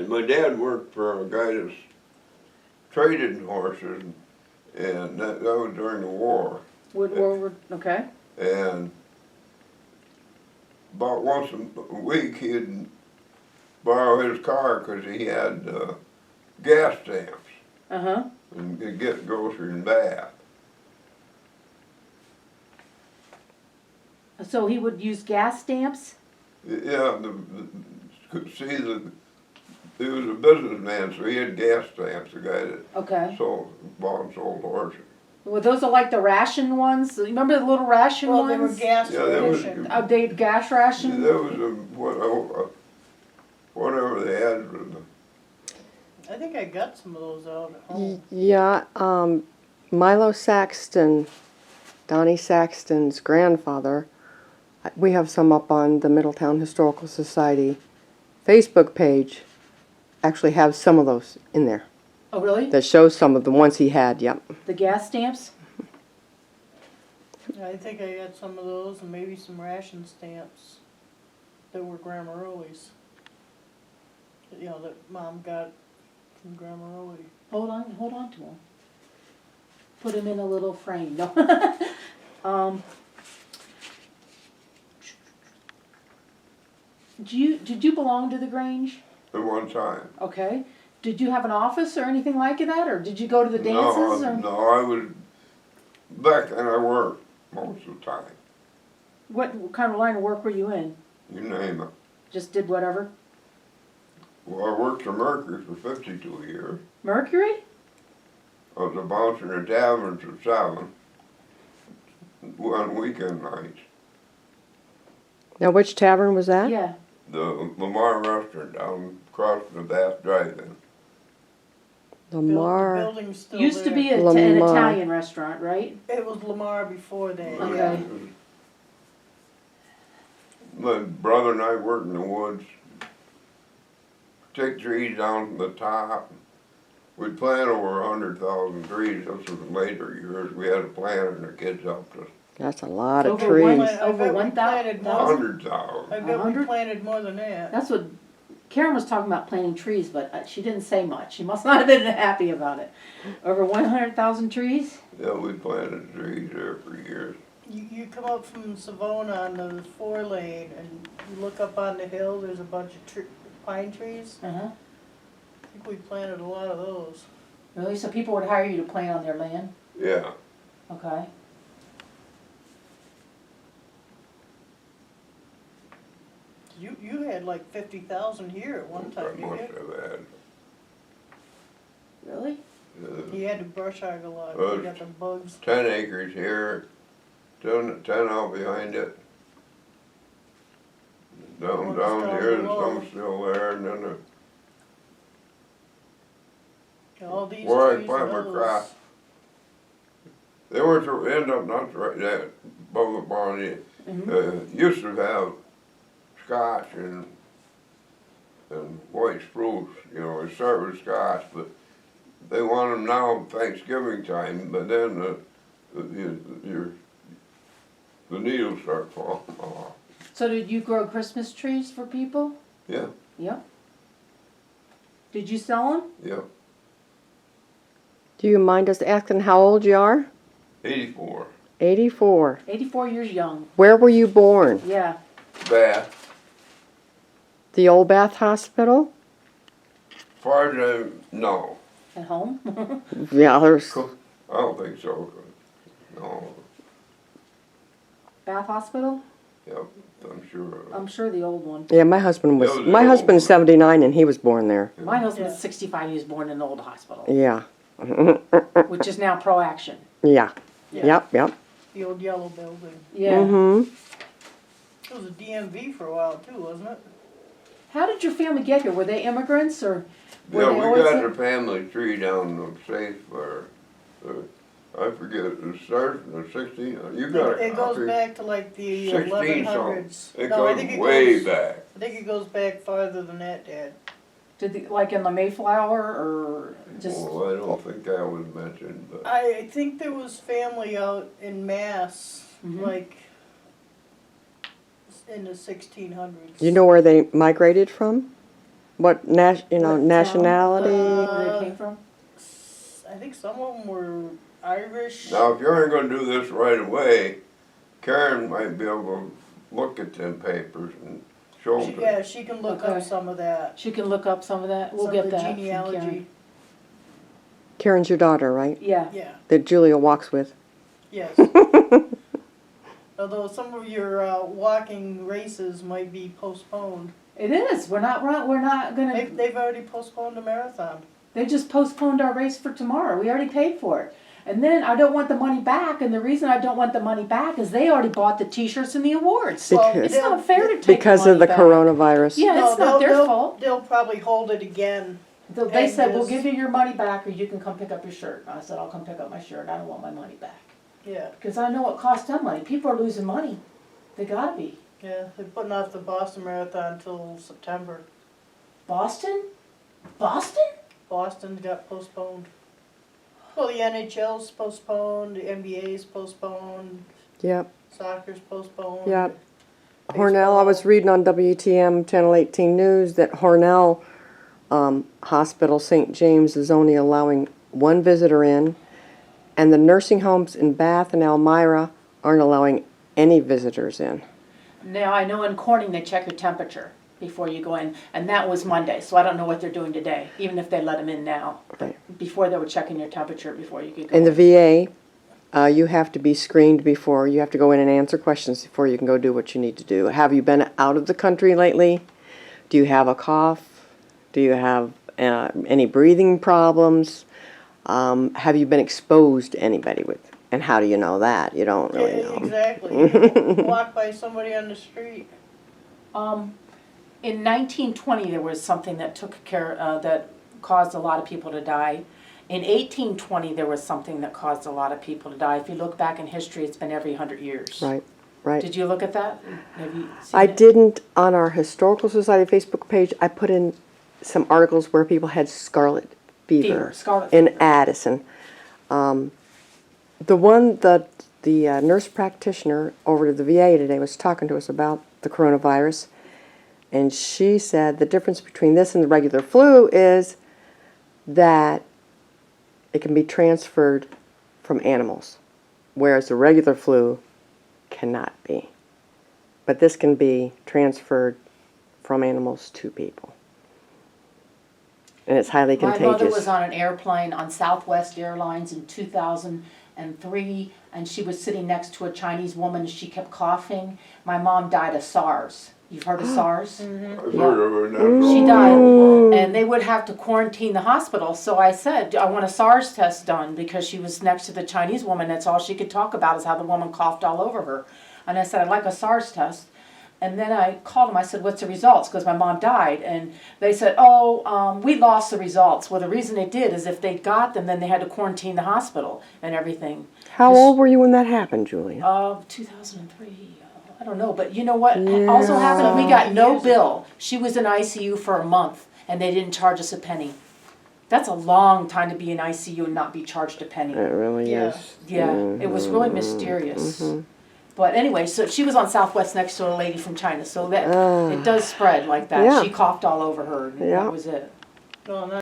And my dad worked for a guy that's traded horses, and that was during the war. Okay. And about once a week he'd borrow his car because he had gas stamps. Uh-huh. And could get groceries in Bath. So he would use gas stamps? Yeah, he was a businessman, so he had gas stamps, the guy that bought and sold horses. Well, those are like the ration ones. Remember the little ration ones? Well, they were gas ration. Outdated gas ration? That was whatever they had for them. I think I got some of those out at home. Yeah, Milo Saxton, Donnie Saxton's grandfather, we have some up on the Middletown Historical Society Facebook page, actually have some of those in there. Oh, really? That shows some of the ones he had, yep. The gas stamps? I think I got some of those and maybe some ration stamps that were Grandma Early's. You know, that Mom got from Grandma Early. Hold on to them. Put them in a little frame. No. Did you belong to the Grange? At one time. Okay. Did you have an office or anything like that, or did you go to the dances? No, I was, back then I worked most of the time. What kind of line of work were you in? You name it. Just did whatever? Well, I worked for Mercury for 52 years. Mercury? I was a bouncer in a tavern for 7 on weekend nights. Now, which tavern was that? Yeah. The Lamar Restaurant down across from the Bath Drive-In. Lamar. The building's still Used to there. be an Lamar. Italian restaurant, right? It was Lamar before that. Okay. Yeah. My brother and I worked in the woods. Take trees down from the top. We'd plant over 100,000 trees. This was in later years. We had a planter and the kids helped us. That's a lot of Over trees. one- I Over bet we 1,000? planted more. 100,000. I bet we 100? planted more than that. That's what Karen was talking about, planting trees, but she didn't say much. She must not have been happy about it. Over 100,000 trees? Yeah, we planted trees there for years. You come up from Savona on the 4-lane and you look up on the hill, there's a bunch of pine trees. Uh-huh. I think we planted a lot of those. Really? So people would hire you to plant on their land? Yeah. Okay. You had like 50,000 here at one time, I didn't must you? have had. Really? You had to brush hog a lot, Well, you got the bugs. 10 acres here, 10 out behind it. Down here, there's some still there, and then All these where I trees plant and my those. crop. They were to end up not right there, above the barn. Used to have Scotch and white spruce, you know, they start with Scotch, but they want them now Thanksgiving time, but then the needles start falling off. So did you grow Christmas trees for people? Yeah, Yep. Did you sell them? yeah, Do you mind us asking how old you are? 84. 84. 84 years young. Where were you born? Yeah. Bath. The old Bath Hospital? Far as no. At home? Yeah, there's. I don't think so. No. Bath Hospital? Yep, I'm sure. I'm sure the old one. Yeah, my husband was. That was My the old husband's one. 79 and he was born there. My husband's Yeah. 65. He was born in an old hospital, Yeah. which is now Pro Action. Yeah. Yeah. Yep. The old yellow building. Yeah. Mm-hmm. It was a DMV for a while too, wasn't it? How did your family get here? Were they immigrants or were Yeah, they we always got here? the family tree down the safe where, I forget, it starts in the 16, you got a It goes copy? back to like the 16 1100s. something. It No, I goes think it way goes, back. I think it goes back farther than that, Dad. Did they, like in the Mayflower or just? Well, I don't think that was mentioned, but I think there was family out in Mass, Mhm. like in the 1600s. You know where they migrated from? what nationality? Where they came from? I think some of them were Irish. Now, if you aren't gonna do this right away, Karen might be able to look at them papers and show them. Yeah, she can look Okay. up some of that. She can look up some of that. We'll Some get of the that from genealogy. Karen. Karen's your daughter, right? Yeah. Yeah, That Julia walks with. yes. Although some of your walking races might be postponed. It is. We're not gonna. They've already postponed the marathon. They just postponed our race for tomorrow. We already paid for it. And then I don't want the money back, and the reason I don't want the money back is they already bought the t-shirts and the awards. Because- It's not fair to take Because the of the money back. coronavirus. Yeah, No, it's not their they'll- fault. They'll probably hold it again. They and said, we'll just- give you your money back or you can come pick up your shirt. I said, I'll come pick up my shirt. I don't want my money back. Yeah, Because I know it costs them money. People are losing money. They gotta be. yeah. They're putting off the Boston Marathon until September. Boston? Boston? Boston got postponed. Well, the NHL's postponed, the NBA's postponed, Yep. soccer's postponed. Yep. Hornell, I was reading on WTM Channel 18 News that Hornell Hospital St. James is only allowing one visitor in, and the nursing homes in Bath and Elmira aren't allowing any visitors in. Now, I know in Corning they check your temperature before you go in, and that was Monday, so I don't know what they're doing today, even if they let them in now. Right. Before they were checking your temperature before you could go In the in. VA, you have to be screened before, you have to go in and answer questions before you can go do what you need to do. Have you been out of the country lately? Do you have a cough? Do you have any breathing problems? Have you been exposed to anybody with? And how do you know that? You don't really Yeah, know. exactly. You walk by somebody on the street. In 1920, there was something that that caused a lot of people to die. In 1820, there was something that caused a lot of people to die. If you look back in history, it's been every 100 years. Right, right. Did you look at that? Have you seen I it? didn't, on our Historical Society Facebook page, I put in some articles where people had scarlet fever Scarlet in fever. Addison. The nurse practitioner over to the VA today was talking to us about the coronavirus, and she said the difference between this and the regular flu is that it can be transferred from animals, whereas the regular flu cannot be. But this can be transferred from animals to people. And it's highly My contagious. mother was on an airplane on Southwest Airlines in 2003, and she was sitting next to a Chinese woman, and she kept coughing. My mom died of SARS. You've heard of SARS? I've heard of it, and that's She all. died, and they would have to quarantine the hospital. So I said, I want a SARS test done because she was next to the Chinese woman. That's all she could talk about is how the woman coughed all over her. And I said, I'd like a SARS test. And then I called them. I said, what's the results? Because my mom died. And they said, we lost the results. Well, the reason they did is if they got them, then they had to quarantine the hospital and everything. How old were you when that happened, Julia? 2003. I don't know, but you know what also happened? We got no bill. She was in ICU for a month, and they didn't charge us a penny. That's a long time to be in ICU and not be charged a penny. It really Yeah. is. Yeah, it was really mysterious. But anyway, so she was on Southwest next to a lady from China, so that it does spread like that. Yeah. She coughed all over her, and Yeah. that was it. Well,